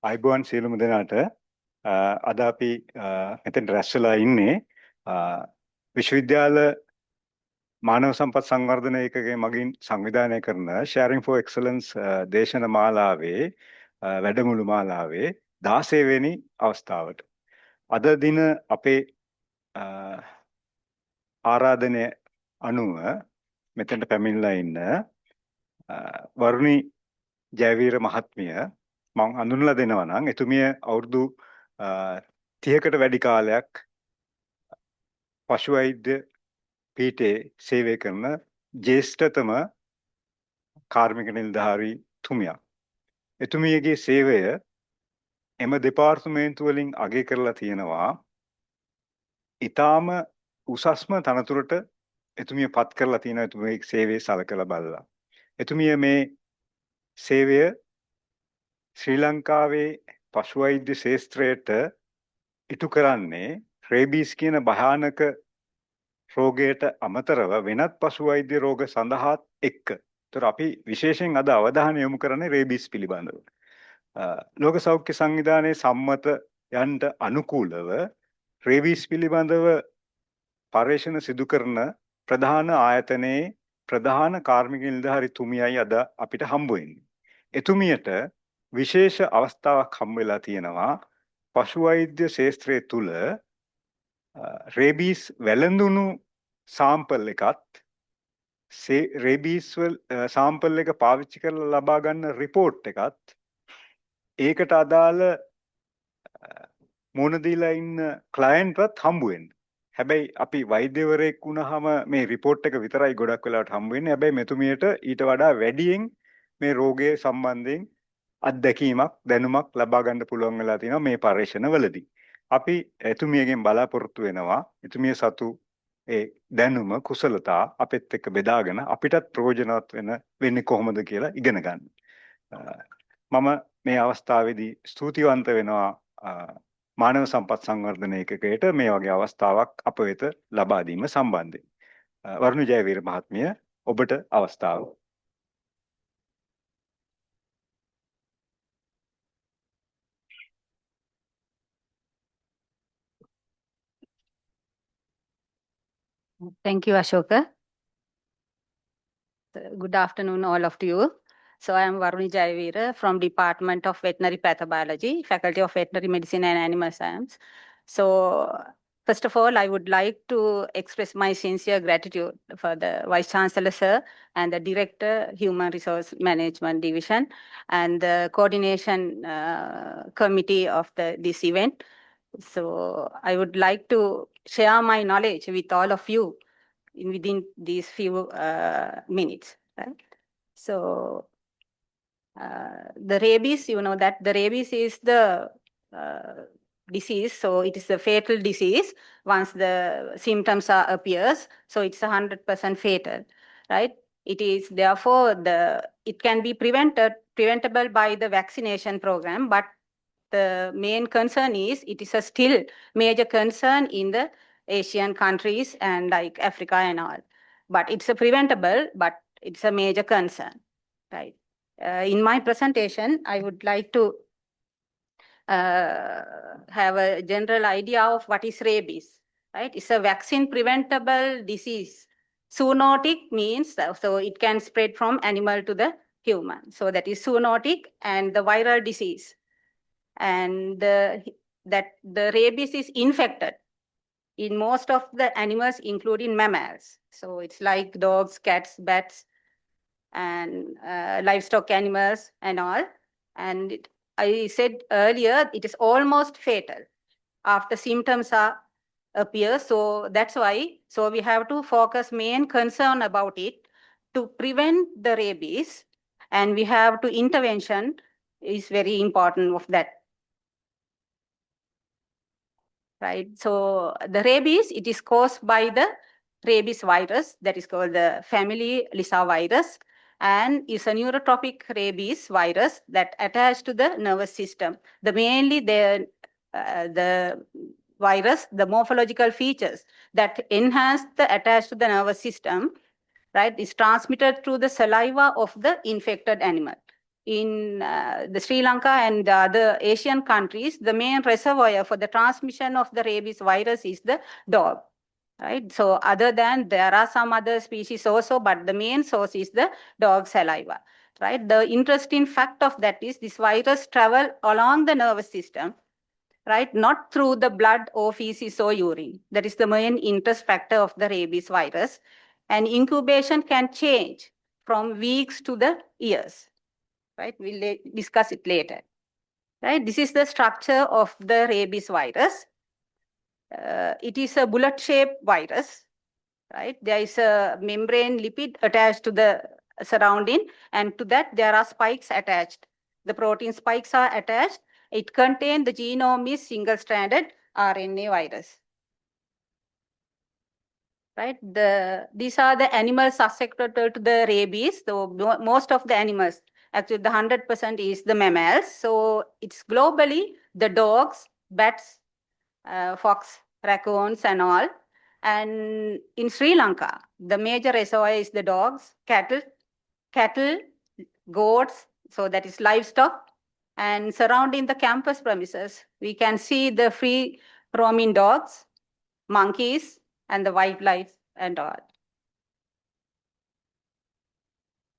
අයිබෝන් සියලුම දෙනාට අද අපි මෙතෙන් රැස් වෙලා ඉන්නේ විශ්වවිද්‍යාල මානව සම්පත් සංවර්ධන ඒකකයේ මගින් සංවිධානය කරන Sharing for Excellence දේශන මාලාවේ වැඩමුළු මාලාවේ 16 වෙනි අවස්ථාවට. අද දින අපේ ආරාධනය අනුව මෙතෙන්ට පැමිණලා ඉන්න වරුණි ජයවීර මහත්මිය මම හඳුන්වලා දෙනවා නම් එතුමිය අවුරුදු 30කට වැඩි කාලයක් පශු වෛද්‍ය පීඨයේ සේවය කරන ජ්‍යෙෂ්ඨතම කාර්මික නිලධාරී තුමියක්. එතුමියගේ සේවය එම දෙපාර්තමේන්තු වලින් අගය කරලා තියෙනවා. ඊටාම උසස්ම තනතුරට එතුමිය පත් කරලා තියෙනවා එතුමියගේ සේවයේ සලකලා බලලා. එතුමිය මේ සේවය ශ්‍රී ලංකාවේ පශු වෛද්‍ය ශාස්ත්‍රයට ඉටු කරන්නේ රේබීස් කියන භයානක රෝගයට අමතරව වෙනත් පශු වෛද්‍ය රෝග සඳහාත් එක්ක. ඒතර අපි විශේෂයෙන් අද අවධානය යොමු කරන්නේ රේබීස් පිළිබඳව. ලෝක සෞඛ්‍ය සංවිධානයේ සම්මත යන්ට අනුකූලව රේබීස් පිළිබඳව පරීක්ෂණ සිදු කරන ප්‍රධාන ආයතනයේ ප්‍රධාන කාර්මික නිලධාරී තුමියයි අද අපිට හම්බ වෙන්නේ. එතුමියට විශේෂ අවස්ථාවක් හම්බ වෙලා තියෙනවා පශු වෛද්‍ය ශාස්ත්‍රයේ තුල රේබීස් වැළඳුණු සාම්පල් එකත් රේබීස් සාම්පල් එක පාවිච්චි කරලා ලබා ගන්න රිපෝට් එකත් ඒකට අදාළ මොන දීලා ඉන්න ක්ලයන්ට්වත් හම්බ වෙන්න. හැබැයි අපි වෛද්‍යවරයෙක් වුණාම මේ රිපෝට් එක විතරයි ගොඩක් වෙලාවට හම්බ වෙන්නේ. හැබැයි මෙතුමියට ඊට වඩා වැඩියෙන් මේ රෝගය සම්බන්ධයෙන් අත්දැකීමක් දැනුමක් ලබා ගන්න පුළුවන් වෙලා තියෙනවා මේ පරීක්ෂණවලදී. අපි එතුමියගෙන් බලාපොරොත්තු වෙනවා එතුමිය සතු ඒ දැනුම කුසලතා අපිත් එක්ක බෙදාගෙන අපිටත් ප්‍රයෝජනවත් වෙන්නේ කොහොමද කියලා ඉගෙන ගන්න. මම මේ අවස්ථාවේදී ස්තුතිවන්ත වෙනවා මානව සම්පත් සංවර්ධන ඒකකයට මේ වගේ අවස්ථාවක් අප වෙත ලබා දීම සම්බන්ධයෙන්. වරුණ ජයවීර මහත්මිය ඔබට අවස්ථාව. Thank you, Ashoka. Good afternoon, all of you. So I am Waruni Jayaweera from Department of Veterinary Pathobiology, Faculty of Veterinary Medicine and Animal Science. So first of all, I would like to express my sincere gratitude for the Vice Chancellor, Sir, and the Director, Human Resource Management Division, and the Coordination Committee of this event. So I would like to share my knowledge with all of you within these few minutes. Right? So the rabies, you know that the rabies is the disease. So it is a fatal disease once the symptoms appears. So it's 100% fatal, right? It is therefore it can be preventable by the vaccination program, but the main concern is it is a still major concern in the Asian countries and like Africa and all. But it's a preventable, but it's a major concern, right? In my presentation, I would like to have a general idea of what is rabies, right? It's a vaccine preventable disease. Zoonotic means, so it can spread from animal to the human. So that is zoonotic and the viral disease. And that the rabies is infected in most of the animals, including mammals. So it's like dogs, cats, bats, and livestock animals and all. And I said earlier, it is almost fatal after symptoms appear. So that's why, so we have to focus main concern about it to prevent the rabies, and we have to intervention is very important of that. Right. So the rabies, it is caused by the rabies virus that is called the family Lissa virus, and is a neurotropic rabies virus that attached to the nervous system. Mainly the virus, the morphological features that enhance the attached to the nervous system, right, is transmitted through the saliva of the infected animal. in the Sri Lanka and the other Asian countries, the main reservoir for the transmission of the rabies virus is the dog. Right. So other than there are some other species also, but the main source is the dog saliva. Right. The interesting fact of that is this virus travel along the nervous system, right? Not through the blood or feces or urine. That is the main interest factor of the rabies virus. And incubation can change from weeks to the years, right? We'll discuss it later, right? This is the structure of the rabies virus. It is a bullet-shaped virus, right? There is a membrane lipid attached to the surrounding, and to that there are spikes attached. The protein spikes are attached. It contains the genome is single-stranded RNA virus. Right? These are the animals susceptible to the rabies. So most of the animals, actually the 100% is the mammals. So it's globally the dogs, bats, fox, raccoons and all. And in Sri Lanka, the major reservoir is the dogs, cattle, goats, so that is livestock. And surrounding the campus premises, we can see the free roaming dogs, monkeys, and the wildlife and all.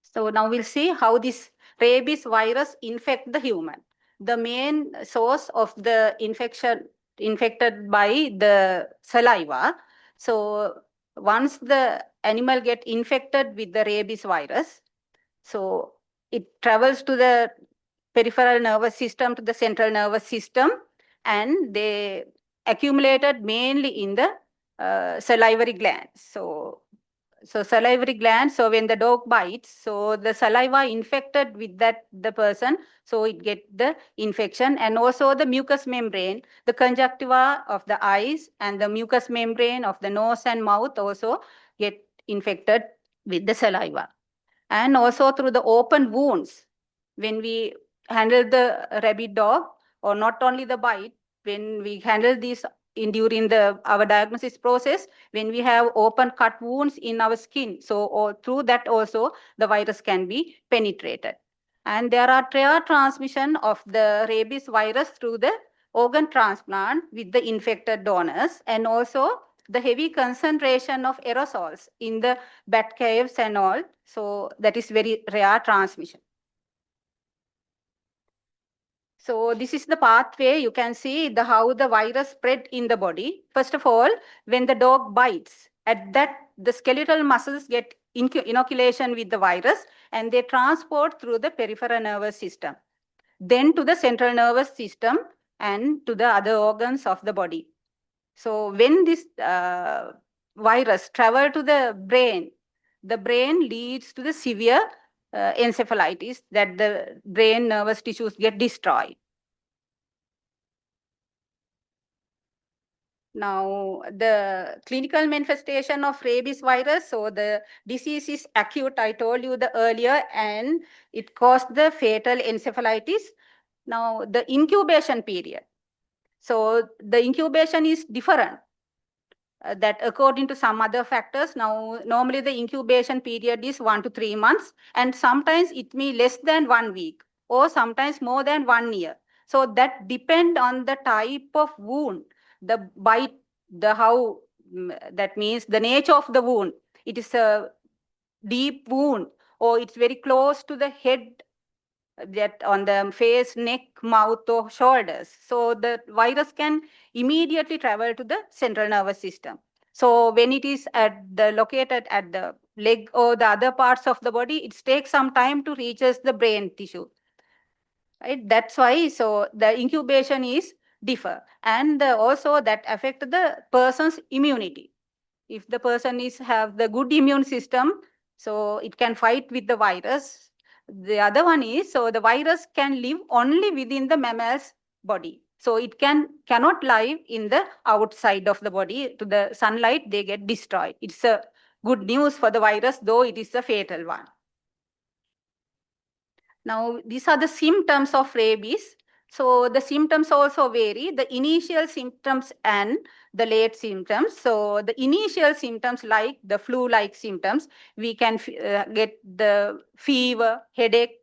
So now we'll see how this rabies virus infect the human. The main source of the infection infected by the saliva. So once the animal get infected with the rabies virus, so it travels to the peripheral nervous system to the central nervous system, and they accumulated mainly in the salivary glands. So salivary glands, so when the dog bites, so the saliva infected with that the person, so it get the infection. And also the mucous membrane, the conjunctiva of the eyes and the mucous membrane of the nose and mouth also get infected with the saliva. And also through the open wounds, when we handle the rabid dog, or not only the bite, when we handle this during our diagnosis process, when we have open cut wounds in our skin, so through that also the virus can be penetrated. And there are rare transmission of the rabies virus through the organ transplant with the infected donors, and also the heavy concentration of aerosols in the bat caves and all. So that is very rare transmission. So this is the pathway. You can see how the virus spread in the body. First of all, when the dog bites, at that the skeletal muscles get inoculation with the virus, and they transport through the peripheral nervous system, then to the central nervous system and to the other organs of the body. So when this virus travel to the brain leads to the severe encephalitis, that the brain nervous tissues get destroyed. Now, the clinical manifestation of rabies virus, so the disease is acute, I told you the earlier, and it caused the fatal encephalitis. Now, the incubation period. So the incubation is different. That according to some other factors. Now, normally the incubation period is 1 to 3 months, and sometimes it may less than 1 week, or sometimes more than 1 year. So that depend on the type of wound, the bite, that means the nature of the wound. It is a deep wound, or it's very close to the head, that on the face, neck, mouth, or shoulders. So the virus can immediately travel to the central nervous system. So when it is located at the leg or the other parts of the body, it takes some time to reach the brain tissue. Right? That's why so the incubation is differ, and also that affect the person's immunity. If the person have the good immune system, so it can fight with the virus. The other one is, so the virus can live only within the mammal's body. So it cannot live in the outside of the body. To the sunlight, they get destroyed. It's a good news for the virus, though it is a fatal one. Now, these are the symptoms of rabies. So the symptoms also vary, the initial symptoms and the late symptoms. So the initial symptoms, like the flu-like symptoms, we can get the fever, headache,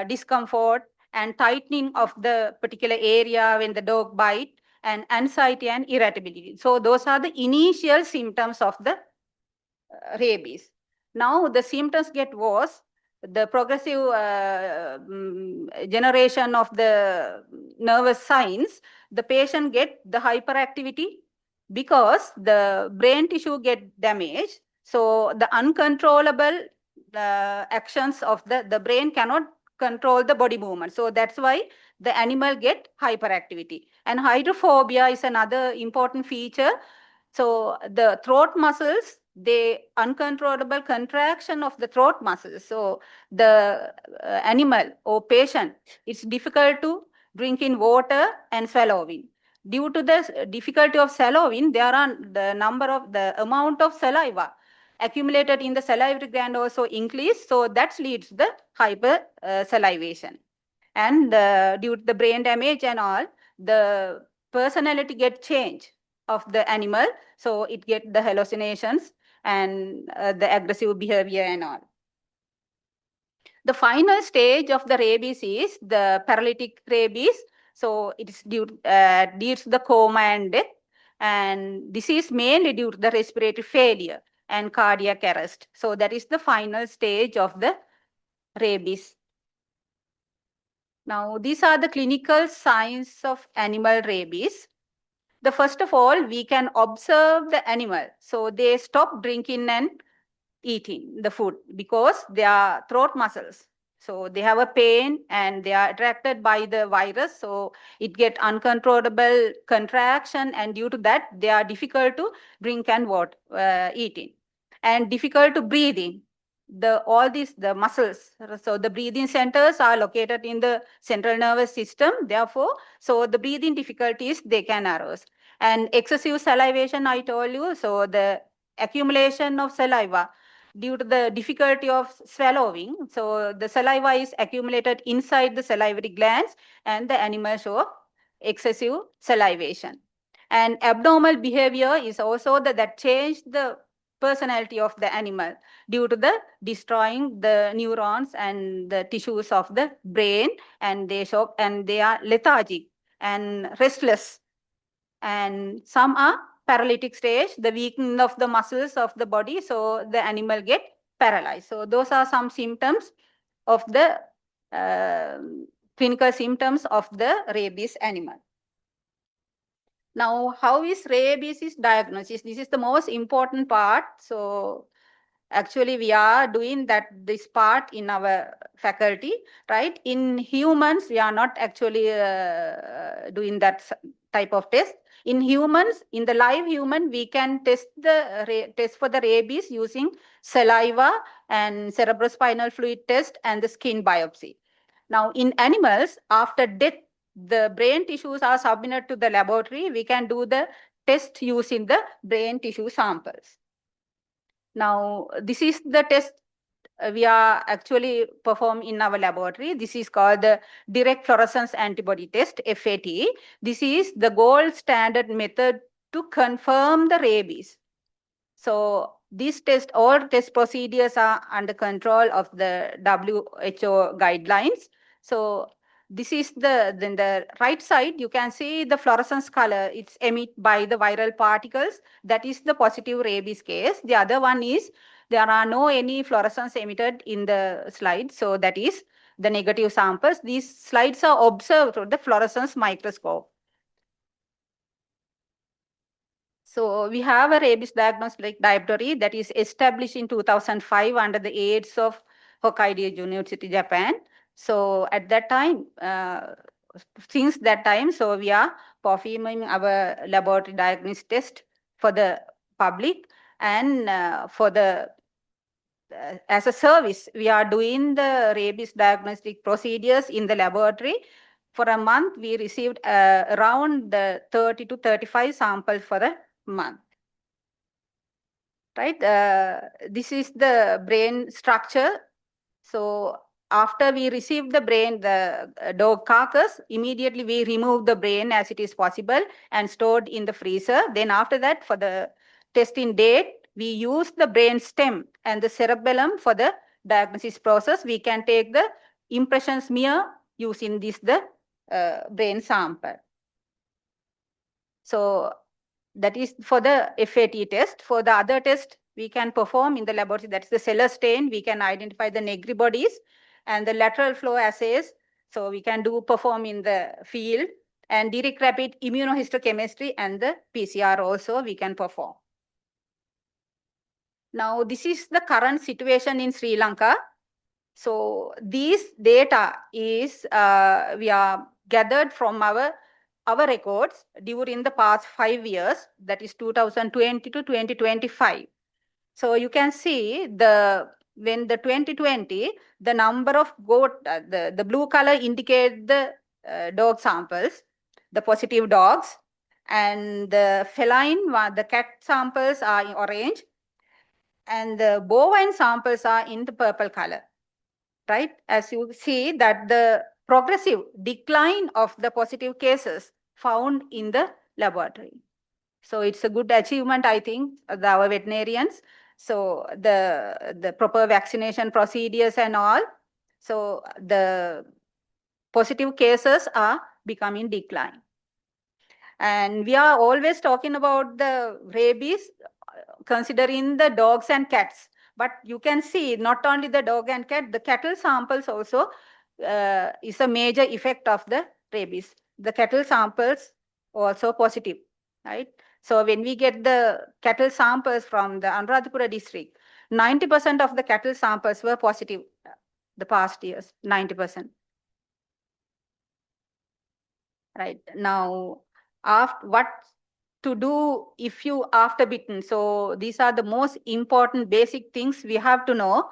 discomfort and tightening of the particular area when the dog bite, and anxiety and irritability. So those are the initial symptoms of the rabies. Now the symptoms get worse. The progressive generation of the nervous signs, the patient get the hyperactivity because the brain tissue get damaged. So the uncontrollable actions of the brain cannot control the body movement. So that's why the animal get hyperactivity. And hydrophobia is another important feature. So the throat muscles, they uncontrollable contraction of the throat muscles. So the animal or patient, it's difficult to drink in water and swallowing. Due to the difficulty of swallowing, there are the amount of saliva accumulated in the salivary gland also increase. So that leads to the hyper salivation. And due to the brain damage and all, the personality get changed of the animal. So it get the hallucinations and the aggressive behavior and all. The final stage of the rabies is the paralytic rabies. So it is due to the coma and death. And this is mainly due to the respiratory failure and cardiac arrest. So that is the final stage of the rabies. Now, these are the clinical signs of animal rabies. The first of all, we can observe the animal. So they stop drinking and eating the food because they are throat muscles. So they have a pain and they are attracted by the virus. So it get uncontrollable contraction, and due to that, they are difficult to drink and eating, and difficult to breathe in. The muscles, so the breathing centers are located in the central nervous system. Therefore, so the breathing difficulties, they can arise. And excessive salivation, I told you, so the accumulation of saliva due to the difficulty of swallowing. So the saliva is accumulated inside the salivary glands, and the animal show excessive salivation. And abnormal behavior is also that changed the personality of the animal due to the destroying the neurons and the tissues of the brain, and they are lethargic and restless. And some are paralytic stage, the weakening of the muscles of the body, so the animal get paralyzed. So those are some symptoms of the clinical symptoms of the rabies animal. Now, how is rabies is diagnosis? This is the most important part. So actually, we are doing this part in our faculty, right? In humans, we are not actually doing that type of test. In humans, in the live human, we can test for the rabies using saliva and cerebrospinal fluid test and the skin biopsy. Now, in animals, after death, the brain tissues are submitted to the laboratory. We can do the test using the brain tissue samples. Now, this is the test we are actually perform in our laboratory. This is called the direct fluorescence antibody test, FAT. This is the gold standard method to confirm the rabies. So all test procedures are under control of the WHO guidelines. So this is then the right side, you can see the fluorescence color. It's emitted by the viral particles. That is the positive rabies case. The other one is there are no any fluorescence emitted in the slide. So that is the negative samples. These slides are observed through the fluorescence microscope. So we have a rabies diagnostic laboratory that is established in 2005 under the aids of Hokkaido University, Japan. So at that time, since that time, so we are performing our laboratory diagnostic test for the public, and as a service, we are doing the rabies diagnostic procedures in the laboratory. For a month, we received around 30 to 35 samples for a month. Right? This is the brain structure. So after we receive the dog carcass, immediately we remove the brain as it is possible and stored in the freezer. Then after that, for the testing date, we use the brain stem and the cerebellum for the diagnosis process. We can take the impression smear using the brain sample. So that is for the FAT test. For the other test, we can perform in the laboratory, that's the cellular stain. We can identify the negri bodies and the lateral flow assays. So we can perform in the field, and direct rapid immunohistochemistry and the PCR also we can perform. Now, this is the current situation in Sri Lanka. So these data is we are gathered from our records during the past 5 years, that is 2020 to 2025. So you can see when the 2020, the number of goat, the blue color indicate the dog samples, the positive dogs, and the feline, the cat samples are in orange, and the bovine samples are in the purple color, right? As you see that the progressive decline of the positive cases found in the laboratory. So it's a good achievement, I think, our veterinarians. So the proper vaccination procedures and all. So the positive cases are becoming decline. And we are always talking about the rabies, considering the dogs and cats. But you can see not only the dog and cat, the cattle samples also is a major effect of the rabies. The cattle samples also positive, right? So when we get the cattle samples from the Anuradhapura district, 90% of the cattle samples were positive the past years, 90%. Right. Now, what to do if you after bitten? So these are the most important basic things we have to know.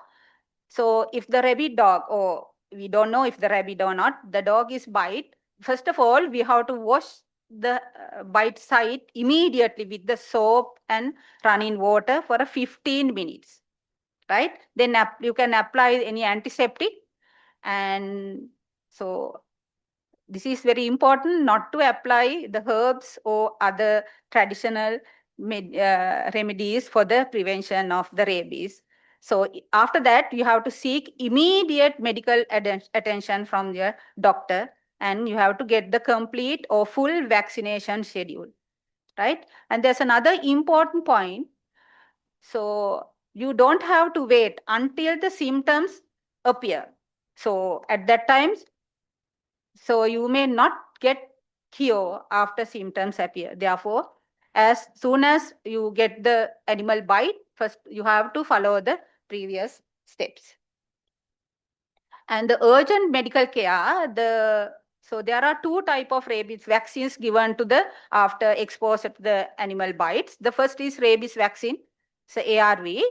So if the rabid dog, or we don't know if the rabid or not, the dog is bite. First of all, we have to wash the bite site immediately with the soap and running water for 15 minutes, right? Then you can apply any antiseptic. And so this is very important, not to apply the herbs or other traditional remedies for the prevention of the rabies. So after that, you have to seek immediate medical attention from your doctor, and you have to get the complete or full vaccination schedule, right? And there's another important point. So you don't have to wait until the symptoms appear. So at that time, so you may not get cure after symptoms appear. Therefore, as soon as you get the animal bite, first you have to follow the previous steps. And the urgent medical care, so there are two types of rabies vaccines given to the after exposure to the animal bites. The first is rabies vaccine, so ARV.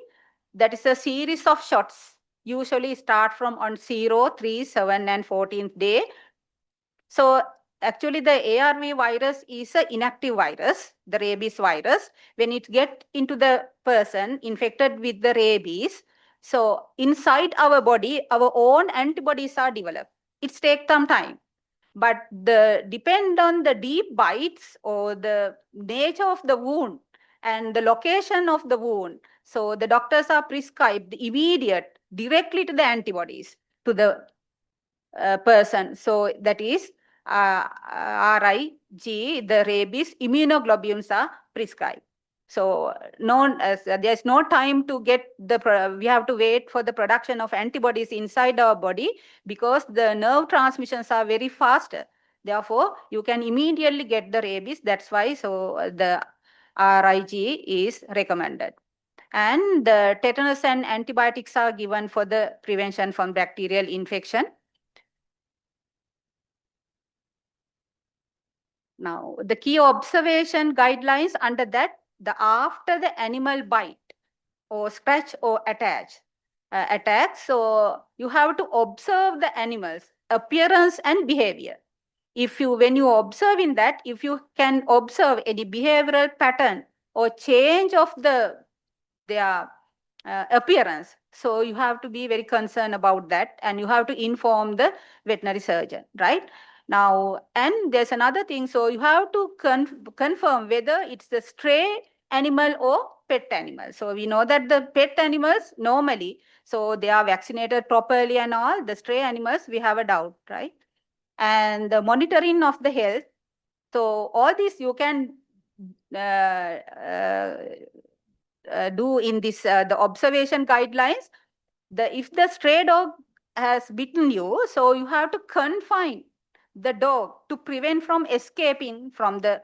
That is a series of shots. Usually start from on 0, 3, 7, and 14th day. So actually the ARV virus is an inactive virus, the rabies virus. When it gets into the person infected with the rabies, so inside our body, our own antibodies are developed. It takes some time. But depend on the deep bites or the nature of the wound and the location of the wound. So the doctors are prescribed immediate directly to the antibodies to the person. So that is RIG, the rabies immunoglobulins are prescribed. So there's no time to get we have to wait for the production of antibodies inside our body, because the nerve transmissions are very fast. Therefore, you can immediately get the rabies. That's why the RIG is recommended. And the tetanus and antibiotics are given for the prevention from bacterial infection. Now, the key observation guidelines under that, after the animal bite or scratch or attack, so you have to observe the animal's appearance and behavior. When you observe in that, if you can observe any behavioral pattern or change of their appearance, so you have to be very concerned about that, and you have to inform the veterinary surgeon, right? Now, and there's another thing. So you have to confirm whether it's the stray animal or pet animals. So we know that the pet animals normally, so they are vaccinated properly and all. The stray animals, we have a doubt, right? And the monitoring of the health. So all this you can do in this the observation guidelines. If the stray dog has bitten you, so you have to confine the dog to prevent from escaping from the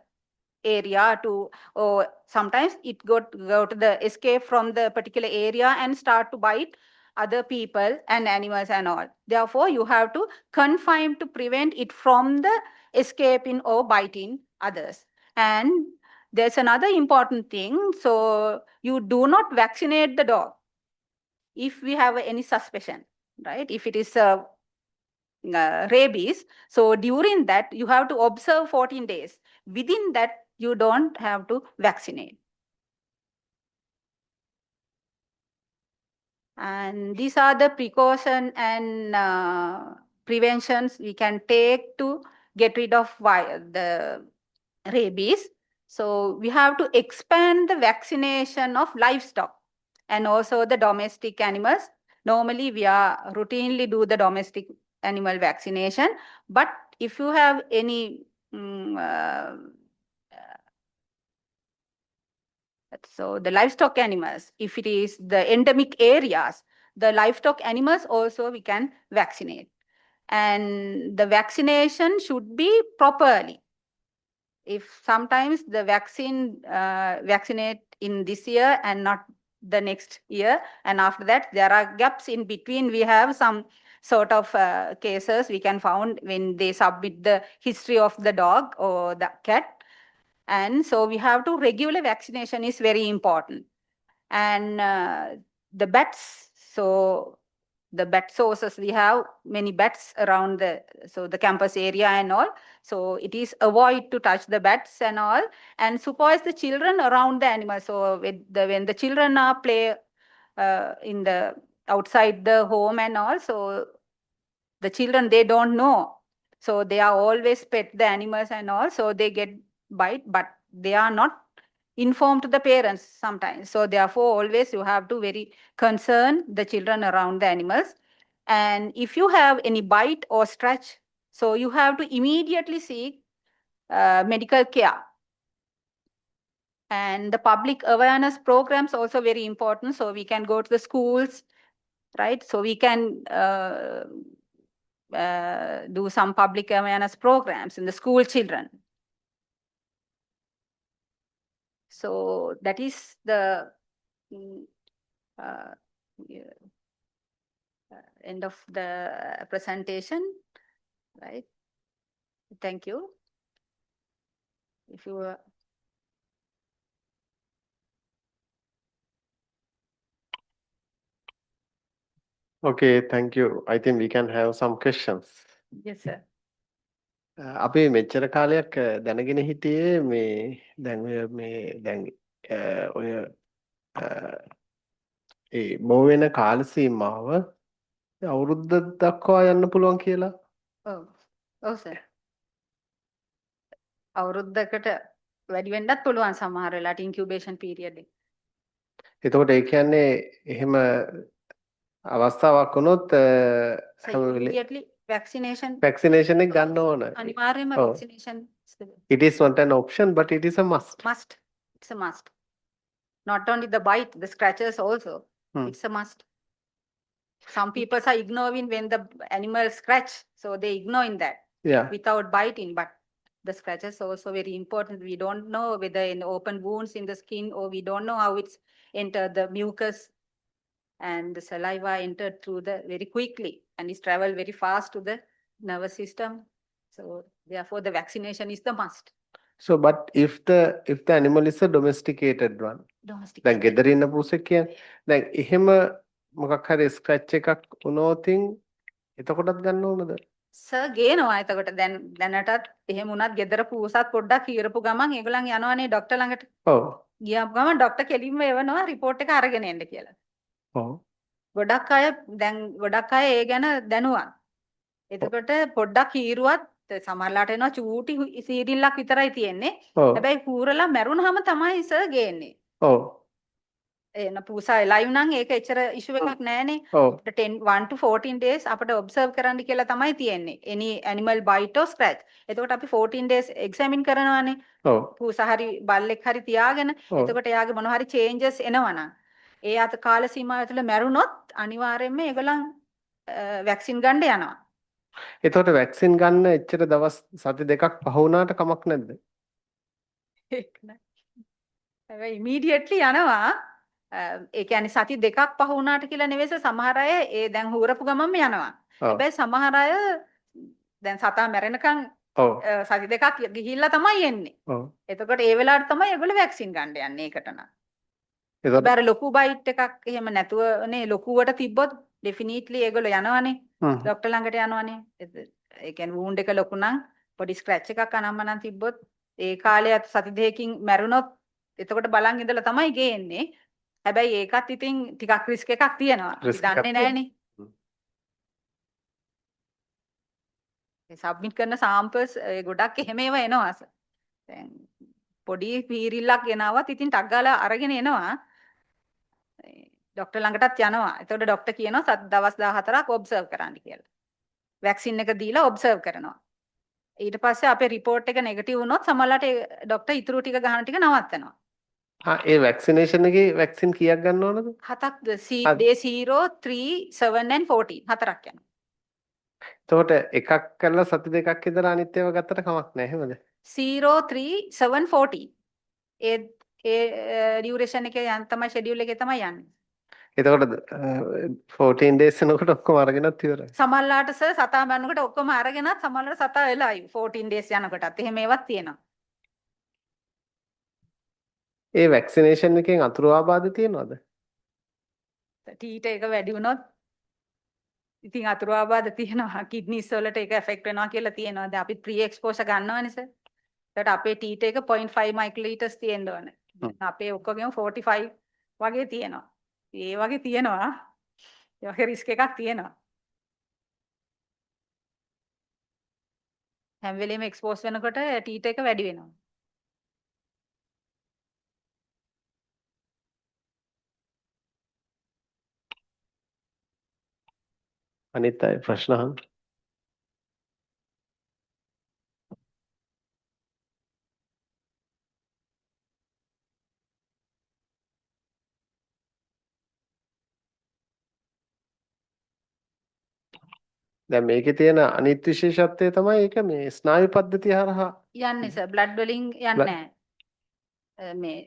area to, or sometimes it go to the escape from the particular area and start to bite other people and animals and all. Therefore, you have to confine to prevent it from the escaping or biting others. And there's another important thing. So you do not vaccinate the dog if we have any suspicion, right? If it is rabies, so during that you have to observe 14 days. Within that, you don't have to vaccinate. And these are the precaution and preventions we can take to get rid of the rabies. So we have to expand the vaccination of livestock and also the domestic animals. Normally, we are routinely do the domestic animal vaccination, but if you have any so the livestock animals, if it is the endemic areas, the livestock animals also we can vaccinate. And the vaccination should be properly. If sometimes the vaccine vaccinate in this year and not the next year, and after that there are gaps in between, we have some sort of cases we can found when they submit the history of the dog or the cat. And so we have to regular vaccination is very important. And the bats, so the bat sources, we have many bats around the campus area and all. So it is avoid to touch the bats and all, and supervise the children around the animals. So when the children are play in the outside the home and all, so the children, they don't know. So they are always pet the animals and all, so they get bite, but they are not informed to the parents sometimes. So therefore, always you have to very concern the children around the animals. And if you have any bite or scratch, so you have to immediately seek medical care. And the public awareness programs also very important. So we can go to the schools, right? So we can do some public awareness programs in the school children. So that is the end of the presentation, right? Thank you. If you Okay, thank you. I think we can have some questions. yes, sir. අපි මෙච්චර කාලයක් දැනගෙන හිටියේ මේ දැන් ඔය ඒ බෝ වෙන කාල සීමාව අවුරුද්ද දක්වා යන්න පුළුවන් කියලා. ඔව් සර්. අවුරුද්දකට වැඩි වෙන්නත් පුළුවන් සමහර වෙලාවට ඉන්කියුබේෂන් පීරියඩ් එක. එතකොට ඒ කියන්නේ එහෙම අවස්ථාවක් වුණොත් immediately vaccination vaccination එක ගන්න ඕන. අනිවාර්යයෙන්ම vaccination. It is not an option, but it is a must. Must. It's a must. Not only the bite, the scratches also. It's a must. Some people are ignoring when the animal scratch, so they ignoring that without biting. But the scratches are also very important. We don't know whether in open wounds in the skin, or we don't know how it's entered the mucus, and the saliva entered through the very quickly, and it's traveled very fast to the nervous system. So therefore, the vaccination is the must. So, but if the animal is a domesticated one, දැන් ගෙදර ඉන්න පුසෙක් කියන්නේ දැන් එහෙම මොකක් හරි Scratch එකක් වුණොතින් එතකොටත් ගන්න ඕනද? සර් ගේනවා. එතකොට දැනටත් එහෙම වුණත් ගෙදර පූසත් පොඩ්ඩක් කීරපු ගමන් ඒගොල්ලන් යනවානේ ડોක්ටර් ළඟට. ඔව්. ගියාම ගමන් ડોක්ටර් කෙලින්ම එවනවා රිපෝට් එක අරගෙන එන්න කියලා. ඔව්. ගොඩක් අය ඒ ගැන දැනුවත්. එතකොට පොඩ්ඩක් කීරුවත් සමහරලාට එනවා චූටි සීරිල්ලක් විතරයි තියෙන්නේ. හැබැයි කූරලා මැරුණාම තමයි සර් ගේන්නේ. ඔව්. එන පූසා ලයිව් නම් ඒක එච්චර ඉෂුව එකක් නෑනේ. ඔව්. 1 to 14 days අපිට ඔබ්සර්ව් කරන්න කියලා තමයි තියෙන්නේ. any animal bite or scratch. එතකොට අපි 14 days examine කරනවානේ. ඔව්. පූසා හරි බල්ලෙක් හරි තියාගෙන. ඔව්. එතකොට එයාගේ මොන හරි changes එනවනම් ඒ අත කාල සීමාව ඇතුළේ මැරුණොත් අනිවාර්යයෙන්ම ඒගොල්ලන් වැක්සින් ගන්න යනවා. එතකොට වැක්සින් ගන්න එච්චර දවස් සති දෙකක් පහ වුණාට කමක් නැද්ද? ඒක නෑ. හැබැයි immediately යනවා. ඒ කියන්නේ සති දෙකක් පහ වුණාට කියලා නෙවෙයි සමහර අය ඒ දැන් හූරපු ගමන්ම යනවා. හැබැයි සමහර අය දැන් සතා මැරෙනකන් සති දෙකක් ගිහිල්ලා තමයි එන්නේ. එතකොට ඒ වෙලාවට තමයි ඒගොල්ලෝ වැක්සින් ගන්න යන්නේ ඒකට නම්. බැර ලොකු බයිට් එකක් එහෙම නැතුවනේ ලොකුවට තිබ්බොත් ඩෙෆිනිට්ලි ඒගොල්ලෝ යනවනේ. ડોක්ටර් ළඟට යනවනේ. ඒ කියන්නේ වුන්ඩ් එක ලොකු නම් පොඩි ස්ක්‍රැච් එකක් අනම්මනම් තිබ්බොත් ඒ කාලේ සති දෙකකින් මැරුණොත් එතකොට බලන් ඉඳලා තමයි ගේන්නේ. හැබැයි ඒකත් ඉතින් ටිකක් රිස්ක් එකක් තියෙනවා. අපි දන්නේ නැහනේ. ඒ සබ්මිට් කරන සාම්පල්ස් ගොඩක් එහෙම ඒවා එනවා. දැන් පොඩි පීරිල්ලක් ගෙනාවත් ඉතින් ටක් ගාලා අරගෙන එනවා. ડોක්ටර් ළඟටත් යනවා. එතකොට ડોක්ටර් කියනවා දවස් 14ක් ඔබ්සර්ව් කරන්න කියලා. වැක්සින් එක දීලා ඔබ්සර්ව් කරනවා. ඊට පස්සේ අපේ රිපෝට් එක නෙගටිව් වුණොත් සමහරවිට ડોක්ටර් ඉතුරු ටික ගහන ටික නවත්තනවා. ඒ වැක්සිනේෂන් එකේ වැක්සින් කීයක් ගන්න ඕනද? 7ක් day 0, 3, 7 and 14 හතරක් යනවා. එතකොට එකක් කරලා සති දෙකක් ඉඳලා අනිත් ඒවා ගත්තට කමක් නැහැ එහෙමද? 0, 3, 7, 14. ඒ ඩියුරේෂන් එකේ යන් තමයි ෂෙඩියුල් එකේ තමයි යන්නේ. එතකොට 14 days වෙනකොට ඔක්කොම අරගෙනත් ඉවරයි. සමහරලාට සතා මරනකොට ඔක්කොම අරගෙනත් සමහරලාට සතා වෙලායි 14 days යනකොටත් එහෙම ඒවත් තියෙනවා. ඒ වැක්සිනේෂන් එකෙන් අතුරු ආබාධ තියෙනවද? ටීට එක වැඩි වුණොත් ඉතින් අතුරු ආබාධ තියෙනවා. කිඩ්නිස් වලට ඒක එෆෙක්ට් වෙනවා කියලා තියෙනවා. දැන් අපි ප්‍රී එක්ස්පෝෂර් ගන්නවනේ සර්. ඒකට අපේ ටීට එක 0.5 මයික්‍රෝලීටර්ස් තියෙන්න ඕනේ. අපේ ඔක්කොගෙම 45 වගේ තියෙනවා. ඒ වගේ තියෙනවා. ඒ වගේ රිස්ක් එකක් තියෙනවා. හැම වෙලෙම එක්ස්පෝස් වෙනකොට ටීට එක වැඩි වෙනවා. අනිත් අය ප්‍රශ්න අහන්න. දැන් මේකේ තියෙන අනිත් විශේෂත්වය තමයි ඒක මේ ස්නායු පද්ධතිය හරහා යන්නේ සර් බ්ලඩ් වලින් යන්නේ නැහැ. මේ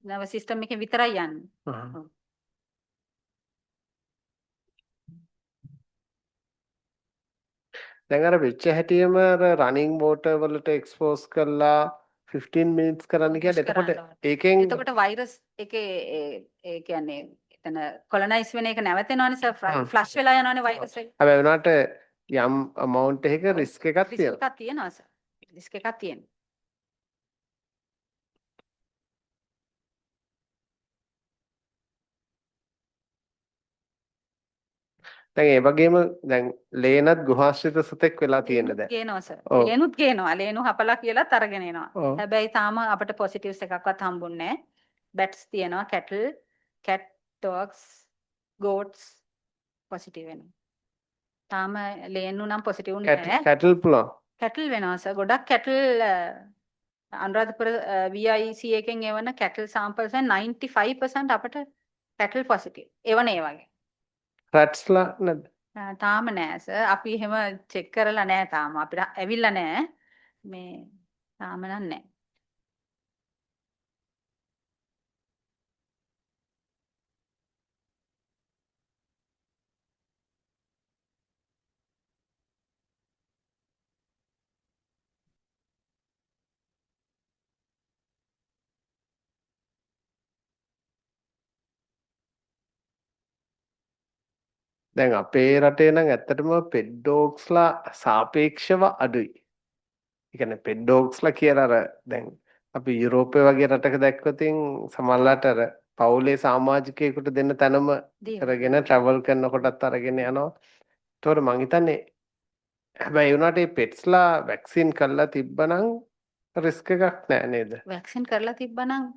නර්වස් සිස්ටම් එකේ විතරයි යන්නේ. දැන් අර වෙච්ච හැටියෙම අර රනින් වෝටර් වලට එක්ස්පෝස් කරලා 15 minutes කරන්න කියන්නේ එතකොට ඒකෙන් එතකොට වෛරස් එකේ ඒ කියන්නේ එතන කොලොනයිස් වෙන එක නැවතෙනවනේ සර් ෆ්ලෂ් වෙලා යනවනේ වෛරස් එක. හැබැයි උනාට යම් amount එකක රිස්ක් එකක් තියෙනවා. රිස්ක් එකක් තියෙනවා සර්. රිස්ක් එකක් තියෙනවා. දැන් ඒ වගේම දැන් ලේනත් ගුහාශ්‍රිත සතෙක් වෙලා තියෙන දැන්. ගේනවා සර්. ලේනුත් ගේනවා. ලේනු හපලා කියලාත් අරගෙන එනවා. හැබැයි තාම අපිට පොසිටිව්ස් එකක්වත් හම්බුන්නේ නැහැ. බැට්ස් තියෙනවා, කැටල්, කැට්, ඩොග්ස්, ගෝට්ස් පොසිටිව් වෙනවා. තාම ලේනු නම් පොසිටිව් නෑ. කැටල් පුළුවන්. කැටල් වෙනවා සර්. ගොඩක් කැටල් අනුරාධපුර VIC එකෙන් එවන කැටල් සැම්පල්ස් 95% අපිට කැටල් පොසිටිව්. එවන ඒ වගේ. රැට්ස්ලා නැද්ද? තාම නෑ සර්. අපි එහෙම චෙක් කරලා නෑ තාම. අපිට ඇවිල්ලා නෑ. මේ තාම නෑ. දැන් අපේ රටේ නම් ඇත්තටම පෙට් ඩොග්ස්ලා සාපේක්ෂව අඩුයි. ඒ කියන්නේ පෙට් ඩොග්ස්ලා කියලා අර දැන් අපි යුරෝපේ වගේ රටක දැක්කොතින් සමහරලාට අර පවුලේ සමාජිකයෙකුට දෙන්න තැනම කරගෙන ට්‍රැවල් කරනකොටත් අරගෙන යනවා. ඒතකොට මං හිතන්නේ හැබැයි ඒ වුණාට මේ පෙට්ස්ලා වැක්සින් කරලා තිබ්බනම් රිස්ක් එකක් නෑ නේද? වැක්සින් කරලා තිබ්බනම්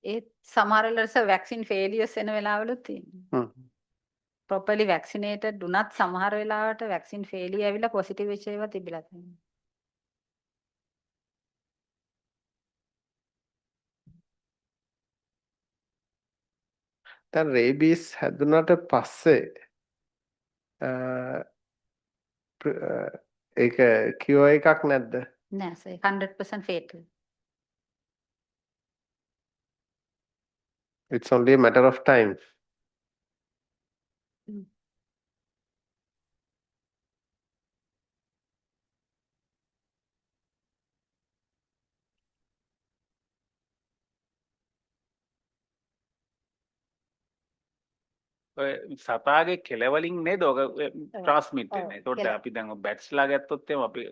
ඒත් සමහර වෙලාවට vaccine failures වෙන වෙලාවලුත් තියෙනවා. properly vaccinated දුනත් සමහර වෙලාවට vaccine failure ඇවිල්ලා positive වෙච්ච ඒවා තිබිලා තියෙනවා. දැන් රේබීස් හැදුනට පස්සේ ඒක කියෝ එකක් නැද්ද? නෑ sir 100% fatal. It's only a matter of time. සතාගේ කෙලවලින් නේද ඔක ට්‍රාන්ස්මිට් වෙන්නේ. ඒකට කෙල. අපි දැන් බැට්ස්ලා ගත්තොත් එම අපි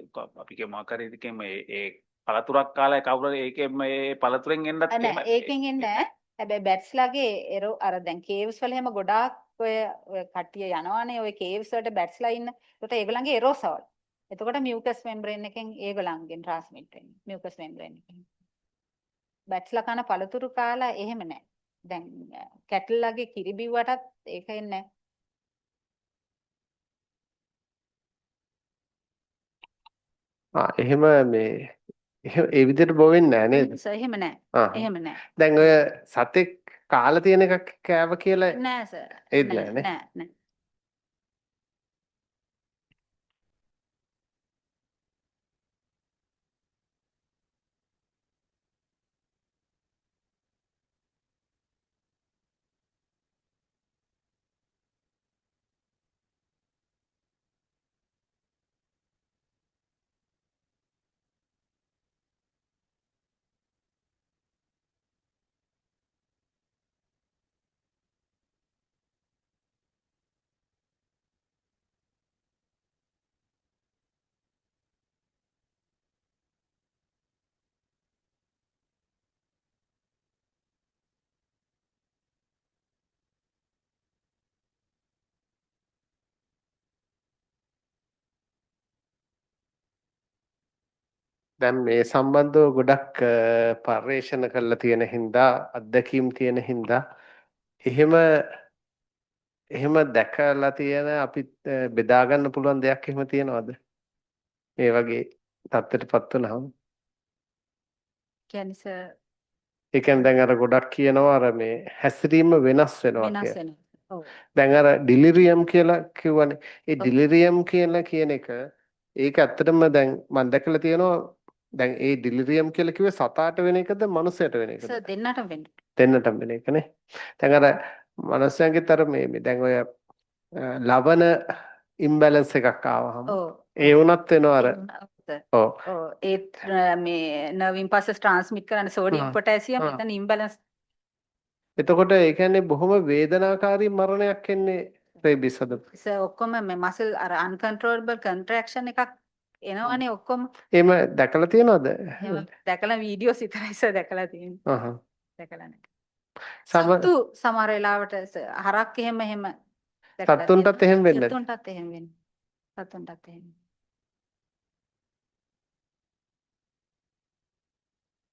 මොකක් හරි එකකින් ඒ පළතුරක් කාලා කවුරු ඒකෙන් මේ පළතුරෙන් එන්නත් නෑ ඒකෙන් එන්නේ නෑ. හැබැයි බැට්ස්ලාගේ එරෝ අර දැන් කේව්ස් වල හැම ගොඩාක් ඔය කට්ටිය යනවානේ ඔය කේව්ස් වලට බැට්ස්ලා ඉන්න. ඒකට ඒගොල්ලන්ගේ එරෝසෝල්. එතකොට මියුකස් මෙම්බ්‍රේන් එකෙන් ඒගොල්ලන්ගෙන් ට්‍රාන්ස්මිට් වෙන්නේ. මියුකස් මෙම්බ්‍රේන් එකෙන්. බැට්ස්ලා කන පළතුරු කාලා එහෙම නෑ. දැන් කැටල්ලාගේ කිරි බිව්වටත් ඒක එන්නේ ආ එහෙම මේ ඒ විදිහට බෝ වෙන්නේ නැහැ නේද? සර් එහෙම නෑ. එහෙම නෑ. දැන් ඔය සතෙක් කාලා තියෙන එකක් කෑව කියලා නෑ සර්. ඒත් නෑනේ. නෑ. දැන් මේ සම්බන්ධව ගොඩක් පර්යේෂණ කරලා තියෙන හින්දා අත්දැකීම් තියෙන හින්දා එහෙම දැකලා තියෙන අපිත් බෙදා ගන්න පුළුවන් දෙයක් එහෙම තියනවද? මේ වගේ තත්ත්වයටපත් වුණාම. කියන්නේ සර් ඒ කියන්නේ දැන් අර ගොඩක් කියනවා අර මේ හැසිරීම වෙනස් වෙනවා වෙනස් කියලා. වෙනවා. ඔව්. දැන් අර ඩිලිරියම් කියලා කිව්වනේ. ඒ ඩිලිරියම් කියලා කියන එක ඒක ඇත්තටම දැන් මම දැකලා තියෙනවා දැන් ඒ ඩිලිරියම් කියලා කිව්වේ සතාට වෙන එකද මනුස්සයට වෙන එකද? සර් දෙන්නටම වෙන්න. දෙන්නටම වෙන එකනේ. දැන් අර මනුස්සයන්ගෙත් අර මේ දැන් ඔය ලවණ ඉම්බැලන්ස් එකක් ආවහම ඒ වුණත් වෙනවා අර ඔව් ඒත් මේ නර්ව් ඉම්පල්සස් ට්‍රාන්ස්මිට් කරන සෝඩියම් පොටෑසියම් එතන ඉම්බැලන්ස්. එතකොට ඒ කියන්නේ බොහොම වේදනාකාරී මරණයක් එන්නේ රේබිස් හදපු. සර් ඔක්කොම මේ මසල් අර අන්කන්ට්‍රෝලබල් කන්ට්‍රැක්ෂන් එකක් එනවනේ ඔක්කොම. එහෙම දැකලා තියෙනවද? එහෙම දැකලා වීඩියෝස් විතරයි සර් දැකලා තියෙන්නේ. දැකලා නැහැ. සමහර සත්තු සමහර වෙලාවට හරක් එහෙම සත්තුන්ටත් එහෙම වෙන්නේ. සත්තුන්ටත් එහෙම වෙන්නේ. සත්තුන්ටත් එහෙම.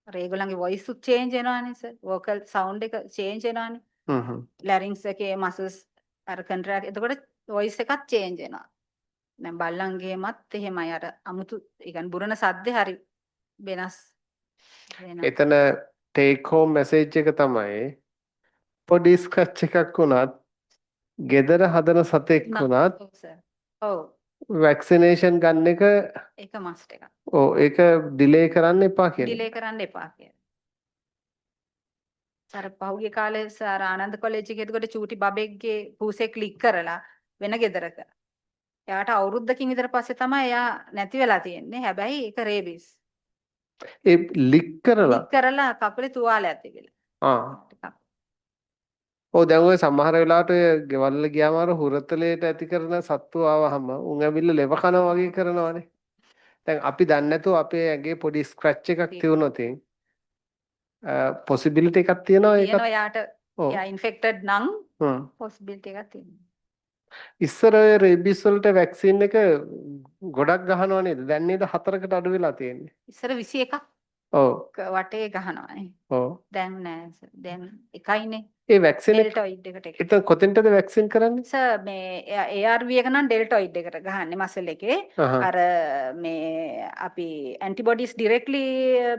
අර ඒගොල්ලන්ගේ වොයිස් උත් චේන්ජ් වෙනවානේ සර්. වෝකල් සවුන්ඩ් එක චේන්ජ් වෙනවානේ. ලැරින්ක්ස් එකේ මසල්ස් අර කන්ට්‍රැක්ට් එතකොට වොයිස් එකත් චේන්ජ් වෙනවා. දැන් බල්ලන්ගේමත් එහෙමයි අර අමුතු ඒ කියන්නේ බුරණ සද්දේ හරි වෙනස් වෙනවා. එතන ටේක් හෝම් මැසේජ් එක තමයි පොඩි ස්ක්‍රැච් එකක් වුණත් gedara හදන සතෙක් වුණත් ඔව් සර්. ඔව්. වැක්සිනේෂන් ගන්න එක ඒක මස්ට් එකක්. ඔව් ඒක ඩිලේ කරන්න එපා කියන්නේ. ඩිලේ කරන්න එපා කියලා. සර පහුගිය කාලේ සර් ආනන්ද කොලෙජ් එකේ එතකොට චූටි බබෙක්ගේ පූසේ ක්ලික් කරලා වෙන ගෙදරක. එයාට අවුරුද්දකින් විතර පස්සේ තමයි එයා නැති වෙලා තියෙන්නේ. හැබැයි ඒක රේබිස්. ඒ ලික් කරලා කකුලේ තුවාලයක් තිබිලා. ඔව් දැන් ඔය සමහර වෙලාවට ඔය ගෙවල් වල ගියාම අර හුරතලයට ඇති කරන සත්තු ආවහම උන් ඇවිල්ලා ලෙව කනවා වගේ කරනවානේ. දැන් අපි දන්නේ නැතුව අපේ ඇඟේ පොඩි ස්ක්‍රැච් එකක් තියුණොත් possibility එකක් තියෙනවා ඒකත්. තියෙනවා යාට එයා ඉන්ෆෙක්ටඩ් නම් possibility එකක් තියෙනවා. ඉස්සර ඔය රේබිස් වලට වැක්සින් එක ගොඩක් ගහනවා නේද? දැන් නේද 4කට අඩු වෙලා තියෙන්නේ. ඉස්සර 21ක්. ඔව්. වටේ ගහනවානේ. ඔව්. දැන් නෑ සර්. දැන් එකයිනේ. ඒ වැක්සින් එක ඩෙල්ටොයිඩ් එකට එක. එතන කොතෙන්ටද වැක්සින් කරන්නේ? සර් මේ ARV එක නම් ඩෙල්ටොයිඩ් එකට ගහන්නේ මසල් එකේ. අහහ. අර මේ අපි ඇන්ටිබොඩිස් ඩිරෙක්ට්ලි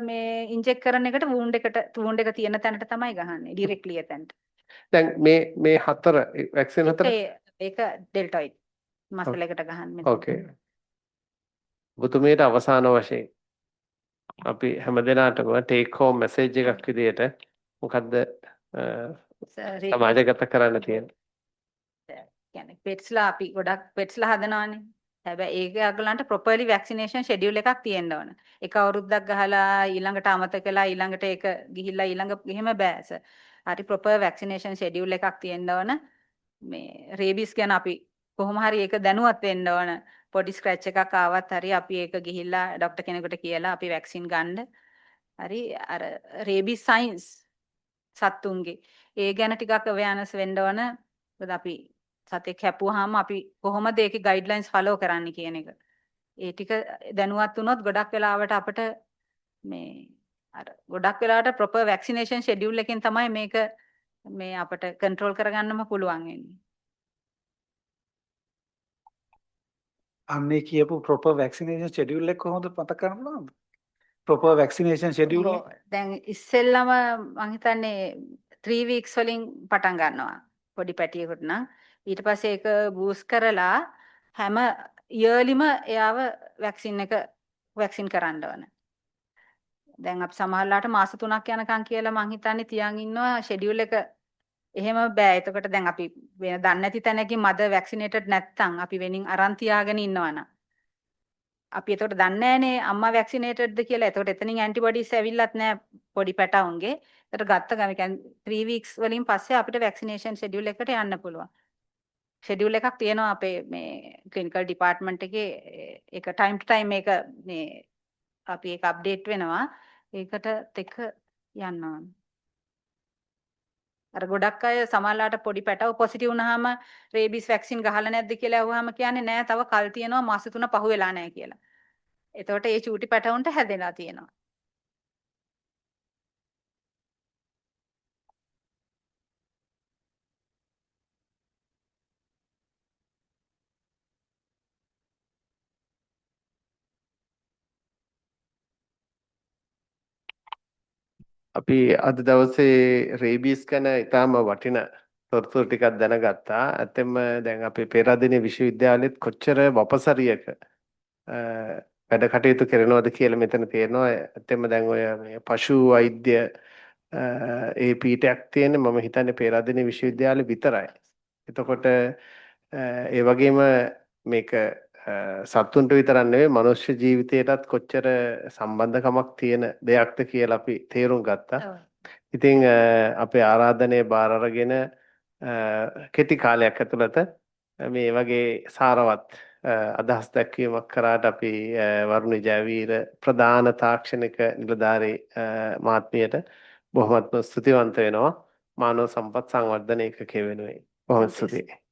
මේ ඉන්ජෙක්ට් කරන එකට වුන්ඩ් එක තියෙන තැනට තමයි ගහන්නේ. ඩිරෙක්ට්ලි එතැනට. දැන් මේ හතර වැක්සින් හතර ඒක ඩෙල්ටොයිඩ් මසල් එකට ගහන්නේ. ඕකේ. ඔබතුමියට අවසාන වශයෙන් අපි හැමදෙනාටම ටේක් හෝම් මැසේජ් එකක් විදියට මොකද්ද සමාජගත කරන්න තියෙන්නේ? කියන්නේ පෙට්ස්ලා අපි ගොඩක් පෙට්ස්ලා හදනවානේ. හැබැයි ඒක අගලන්ට ප්‍රොපර්ලි වැක්සිනේෂන් ෂෙඩියුල් එකක් තියෙන්න ඕන. එක අවුරුද්දක් ගහලා ඊළඟට අමතක කළා ඊළඟට ඒක ගිහිල්ලා එහෙම බෑ සර්. හරි ප්‍රොපර් වැක්සිනේෂන් ෂෙඩියුල් එකක් තියෙන්න ඕන. මේ රේබිස් ගැන අපි කොහොම හරි ඒක දැනුවත් වෙන්න ඕන. පොඩි ස්ක්‍රැච් එකක් ආවත් හරි අපි ඒක ගිහිල්ලා ડોක්ටර් කෙනෙකුට කියලා අපි වැක්සින් ගන්න. හරි අර රේබිස් සයින්ස් සත්තුන්ගේ ඒ ගැන ටිකක් අවයනස් වෙන්න ඕන. මොකද අපි සතෙක් හැපුවාම අපි කොහොමද ඒකේ ගයිඩ්ලයින්ස් ෆලෝ කරන්න කියන එක. ඒ ටික දැනුවත් වුණොත් ගොඩක් වෙලාවට අපිට මේ අර ගොඩක් වෙලාවට ප්‍රොපර් වැක්සිනේෂන් ෂෙඩියුල් එකෙන් තමයි මේක මේ අපිට කන්ට්‍රෝල් කරගන්නම පුළුවන් වෙන්නේ. අන්නේ කියපු ප්‍රොපර් වැක්සිනේෂන් ෂෙඩියුල් එක කොහොමද මතක කරන්න පුළුවන්ද? ප්‍රොපර් වැක්සිනේෂන් ෂෙඩියුල් එක දැන් ඉස්සෙල්ලම මම හිතන්නේ 3 weeks වලින් පටන් ගන්නවා. පොඩි පැටියෙකුට නම් ඊට පස්සේ ඒක බූස් කරලා හැම ඉයර්ලිම එයාව වැක්සින් කරන්න ඕන. දැන් අපි සමහරලාට මාස 3ක් යනකම් කියලා මං හිතන්නේ තියන් ඉන්නවා ෂෙඩියුල් එක එහෙම බෑ. එතකොට දැන් අපි වෙන දන්නේ නැති තැනකින් මද වැක්සිනේටඩ් නැත්තම් අපි වෙනින් අරන් තියාගෙන ඉන්නවනම් අපි එතකොට දන්නේ නැහනේ අම්මා වැක්සිනේටඩ්ද කියලා. එතකොට එතනින් ඇන්ටිබොඩිස් ඇවිල්ලත් නැහැ පොඩි පැටවුන්ගේ. එතකොට ගත්ත ගම කියන්නේ 3 weeks වලින් පස්සේ අපිට වැක්සිනේෂන් ෂෙඩියුල් එකට යන්න පුළුවන්. ෂෙඩියුල් එකක් තියෙනවා අපේ මේ ක්ලිනිකල් ඩිපාර්ට්මන්ට් එකේ. ඒක ටයිම් ටු ටයිම් මේක මේ අපි ඒක අප්ඩේට් වෙනවා. ඒකට එක යන්න ඕන. අර ගොඩක් අය සමහරලාට පොඩි පැටව පොසිටිව් වුණාම රේබිස් වැක්සින් ගහලා නැද්ද කියලා අහුවාම කියන්නේ නෑ තව කල් තියෙනවා මාස 3 පහු වෙලා නෑ කියලා. එතකොට ඒ චූටි පැටවුන්ට හැදෙලා තියෙනවා. අපි අද දවසේ රේබීස් ගැන ඉතාම වටින තොරතුරු ටිකක් දැනගත්තා. ඇත්තෙන්ම දැන් අපේ පේරාදෙණිය විශ්වවිද්‍යාලෙත් කොච්චර වපසරියක වැඩ කටයුතු කරනවද කියලා මෙතන තේරෙනවා. ඇත්තෙන්ම දැන් ඔය මේ පශු වෛද්‍ය ඒ පීඨයක් තියෙන්නේ මම හිතන්නේ පේරාදෙණිය විශ්වවිද්‍යාලේ විතරයි. එතකොට ඒ වගේම මේක සත්තුන්ට විතරක් නෙවෙයි මනුෂ්‍ය ජීවිතයටත් කොච්චර සම්බන්ධකමක් තියෙන දෙයක්ද කියලා අපි තේරුම් ගත්තා. ඉතින් අපේ ආරාධනය බාර අරගෙන කෙටි කාලයක් ඇතුළත මේ වගේ සාරවත් අදහස් දැක්වීමක් කරාට අපි වරුණි ජයවීර ප්‍රධාන තාක්ෂණික නිලධාරී මහත්මියට බොහොමත්ම ස්තුතිවන්ත වෙනවා මානව සම්පත් සංවර්ධන ඒකකයේ වෙනුවෙන්. බොහොම ස්තුතියි.